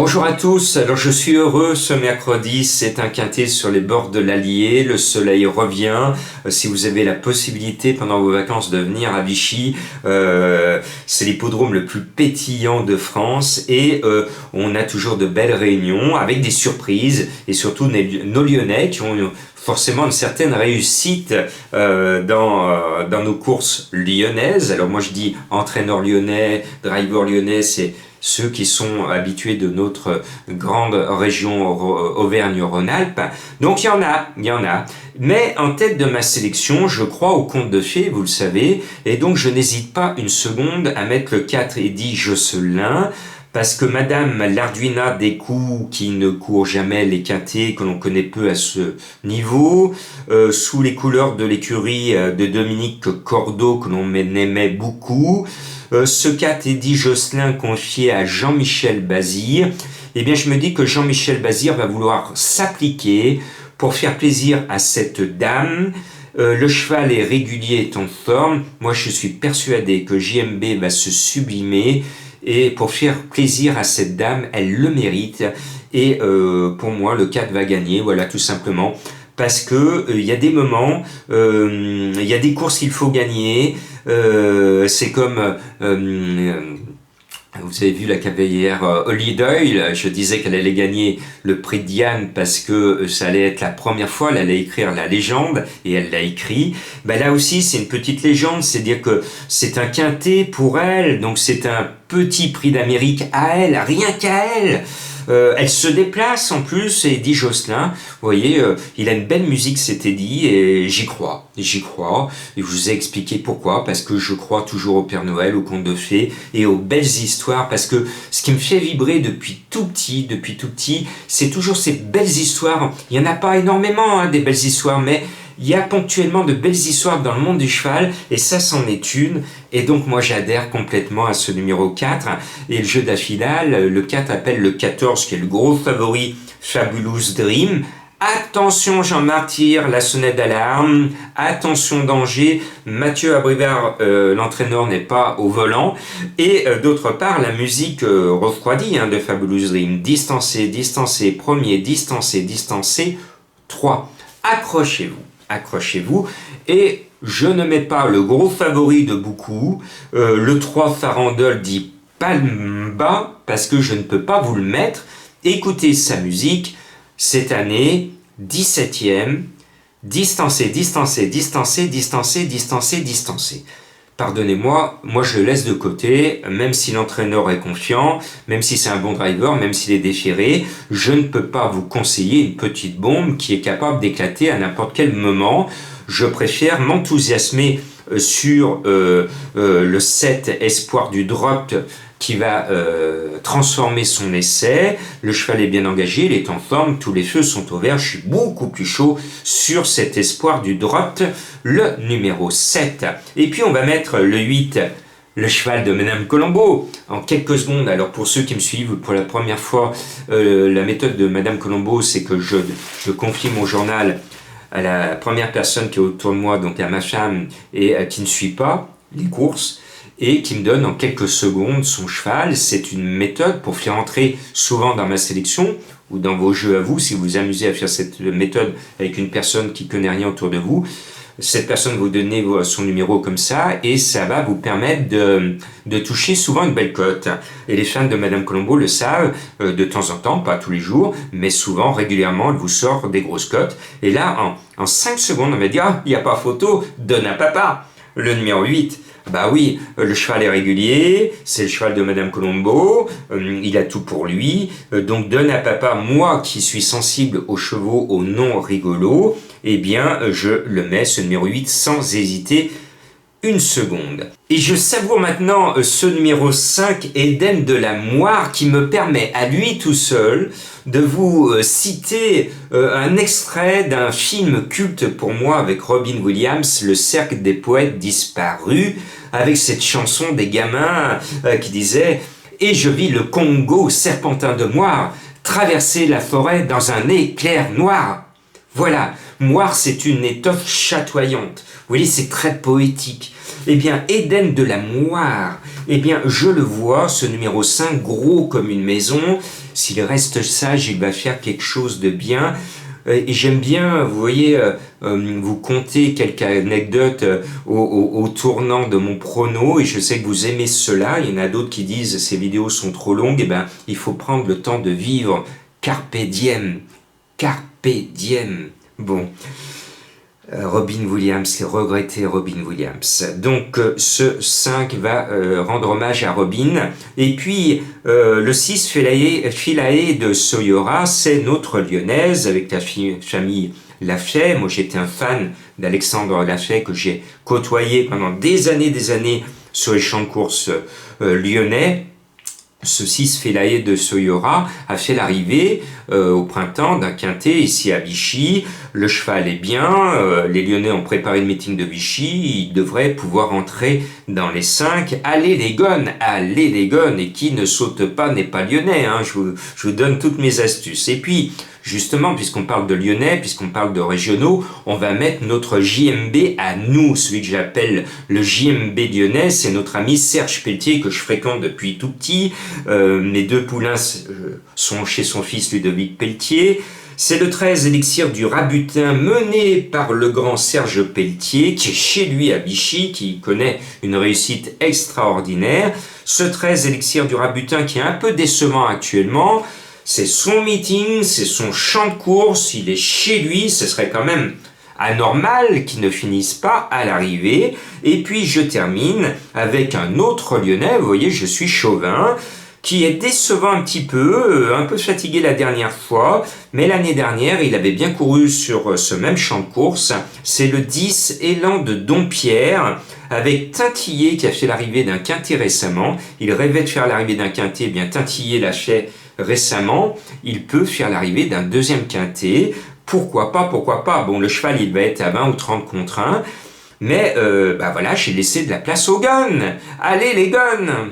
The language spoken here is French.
Bonjour à tous, alors je suis heureux ce mercredi, c'est un quintet sur les bords de l'Allier, le soleil revient. Si vous avez la possibilité pendant vos vacances de venir à Vichy, c'est l'hippodrome le plus pétillant de France et on a toujours de belles réunions avec des surprises et surtout nos Lyonnais qui ont forcément une certaine réussite dans nos courses lyonnaises. Alors moi je dis entraîneur lyonnais, driver lyonnais, c'est ceux qui sont habitués de notre grande région Auvergne-Rhône-Alpes. Donc il y en a. Mais en tête de ma sélection, je crois au conte de fées, vous le savez, et donc je n'hésite pas une seconde à mettre le 4 Eddie Josselin, parce que Madame l'Arduina des coups, qui ne court jamais les quintets, que l'on connaît peu à ce niveau, sous les couleurs de l'écurie de Dominique Cordeau, que l'on aimait beaucoup, ce 4 Eddie Josselin confié à Jean-Michel Bazir, eh bien je me dis que Jean-Michel Bazir va vouloir s'appliquer pour faire plaisir à cette dame. Le cheval est régulier, est en forme. Moi je suis persuadé que JMB va se sublimer et pour faire plaisir à cette dame, elle le mérite. Et pour moi le 4 va gagner, voilà tout simplement. Parce que il y a des moments, il y a des courses qu'il faut gagner. C'est comme vous avez vu la cavalière Holly Doyle, je disais qu'elle allait gagner le prix de Diane parce que ça allait être la première fois, elle allait écrire la légende et elle l'a écrit. Là aussi c'est une petite légende, c'est-à-dire que c'est un quintet pour elle, donc c'est un petit prix d'Amérique à elle, rien qu'à elle. Elle se déplace en plus, et Eddie Josselin, vous voyez, il a une belle musique, cet Eddie, et j'y crois, et je vous ai expliqué pourquoi, parce que je crois toujours au Père Noël, aux contes de fées, et aux belles histoires, parce que ce qui me fait vibrer depuis tout petit, c'est toujours ces belles histoires. Il n'y en a pas énormément, des belles histoires, mais il y a ponctuellement de belles histoires dans le monde du cheval, et ça c'en est une, et donc moi j'adhère complètement à ce numéro 4, et le jeu d'affilal, le 4 appelle le 14, qui est le gros favori, Fabulous Dream. Attention Jean-Marc tire la sonnette d'alarme, attention danger, Mathieu Abrivard, l'entraîneur n'est pas au volant, et d'autre part la musique refroidie de Fabulous Dream, distancé, premier, distancé, 3. Accrochez-vous, et je ne mets pas le gros favori de beaucoup, le 3 Farandole dit palme bas, parce que je ne peux pas vous le mettre. Écoutez sa musique, cette année, 17e, distancé. Pardonnez-moi, moi je le laisse de côté, même si l'entraîneur est confiant, même si c'est un bon driver, même s'il est déféré, je ne peux pas vous conseiller une petite bombe qui est capable d'éclater à n'importe quel moment. Je préfère m'enthousiasmer sur le 7 Espoir du Drop qui va transformer son essai. Le cheval est bien engagé, il est en forme, tous les feux sont au vert, je suis beaucoup plus chaud sur cet Espoir du Drop, le numéro 7. Et puis on va mettre le 8, le cheval de Madame Colombo, en quelques secondes. Alors pour ceux qui me suivent pour la première fois, la méthode de Madame Colombo, c'est que je confie mon journal à la première personne qui est autour de moi, donc à ma femme, et qui ne suit pas les courses, et qui me donne en quelques secondes son cheval. C'est une méthode pour faire entrer souvent dans ma sélection ou dans vos jeux à vous, si vous vous amusez à faire cette méthode avec une personne qui connaît rien autour de vous. Cette personne vous donnez son numéro comme ça et ça va vous permettre de toucher souvent une belle cote. Et les fans de Madame Colombo le savent, de temps en temps, pas tous les jours, mais souvent, régulièrement, elle vous sort des grosses cotes. Et là, en 5 secondes, on va dire, ah, il n'y a pas photo, donne à papa. Le numéro 8, bah oui, le cheval est régulier, c'est le cheval de Madame Colombo, il a tout pour lui, donc donne à papa, moi qui suis sensible aux chevaux, aux noms rigolos, eh bien je le mets, ce numéro 8, sans hésiter une seconde. Et je savoure maintenant ce numéro 5, Éden de la Moire, qui me permet à lui tout seul de vous citer un extrait d'un film culte pour moi avec Robin Williams, Le Cercle des Poètes Disparus, avec cette chanson des gamins qui disait « Et je vis le Congo serpentin de moire traverser la forêt dans un éclair noir ». Voilà, moire c'est une étoffe chatoyante. Vous voyez, c'est très poétique. Eh bien, Eden de la Moire, eh bien, je le vois, ce numéro 5, gros comme une maison. S'il reste sage, il va faire quelque chose de bien. Et j'aime bien, vous voyez, vous conter quelques anecdotes au tournant de mon prono, et je sais que vous aimez cela. Il y en a d'autres qui disent ces vidéos sont trop longues. Eh ben, il faut prendre le temps de vivre. Carpe diem. Carpe diem. Bon. Robin Williams, regretté Robin Williams. Donc ce 5 va rendre hommage à Robin. Et puis le 6, Philae de Soyora, c'est notre lyonnaise avec la famille Lafay. Moi j'étais un fan d'Alexandre Lafay que j'ai côtoyé pendant des années sur les champs de course lyonnais. Ce 6 Philae de Soyora a fait l'arrivée au printemps d'un quintet ici à Vichy. Le cheval est bien, les Lyonnais ont préparé le meeting de Vichy, il devrait pouvoir entrer dans les 5. Allez les gones, et qui ne saute pas n'est pas lyonnais, hein. Je vous donne toutes mes astuces. Et puis, justement, puisqu'on parle de lyonnais, puisqu'on parle de régionaux, on va mettre notre JMB à nous, celui que j'appelle le JMB lyonnais. C'est notre ami Serge Pelletier que je fréquente depuis tout petit. Mes 2 poulains sont chez son fils Ludovic Pelletier. C'est le 13 Élixir du Rabutin mené par le grand Serge Pelletier qui est chez lui à Vichy, qui connaît une réussite extraordinaire. Ce 13 Élixir du Rabutin qui est un peu décevant actuellement, c'est son meeting, c'est son champ de course, il est chez lui, ce serait quand même anormal qu'il ne finisse pas à l'arrivée. Et puis je termine avec un autre Lyonnais, vous voyez, je suis chauvin, qui est décevant un petit peu fatigué la dernière fois, mais l'année dernière, il avait bien couru sur ce même champ de course. C'est le 10 Élan de Dompierre, avec Tintillet qui a fait l'arrivée d'un quintet récemment. Il rêvait de faire l'arrivée d'un quintet, eh bien Tintillet l'a fait récemment. Il peut faire l'arrivée d'un deuxième quintet. Pourquoi pas. Bon, le cheval, il va être à 20 ou 30 contre 1, mais voilà, j'ai laissé de la place aux gones. Allez les gones!